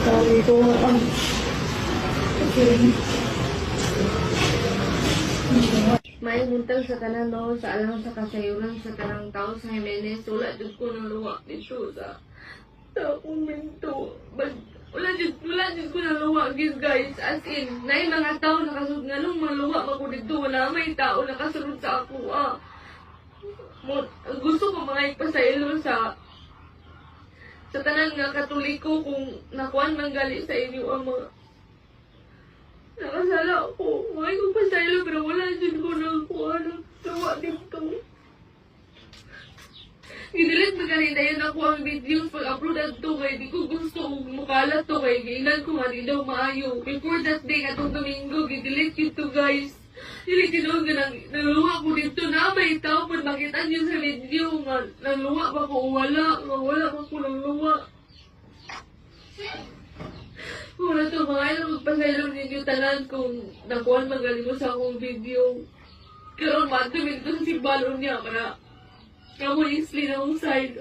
Sabi ko, may muntag sa kanan no, sa alang sa kasayuran sa kanang tao sa Jimenez, wala dyan ko nang luwa dito sa komento. Wala dyan ko nang luwa, guys. As in, na yung mga tao nakasunod nga nung maluwa ako dito, wala may tao nakasunod sa ako. Gusto ko mga ipasaylo sa tanan nga katoliko kung nakuan man gali sa inyo ang mga nakasala ako. Mga kong pasaylo pero wala dyan ko nakuan ang tawa dito. Gidilit ba kanina yun ako ang videos pag-upload at to kay di ko gusto mukalat to kay giinan ko nga di daw maayo. Before that day atong Domingo, gidilit yun to guys. Dili tinuod nga naluwa ko dito na may tao pag makita niyo sa video nga naluwa ba ko o wala ba ko ng luwa. Wala to mga ilang magpasaylo ninyo tanan kung nakuhan magaling mo sa akong video. Karoon man, tumito sa simbalon niya para kamu isli na akong side.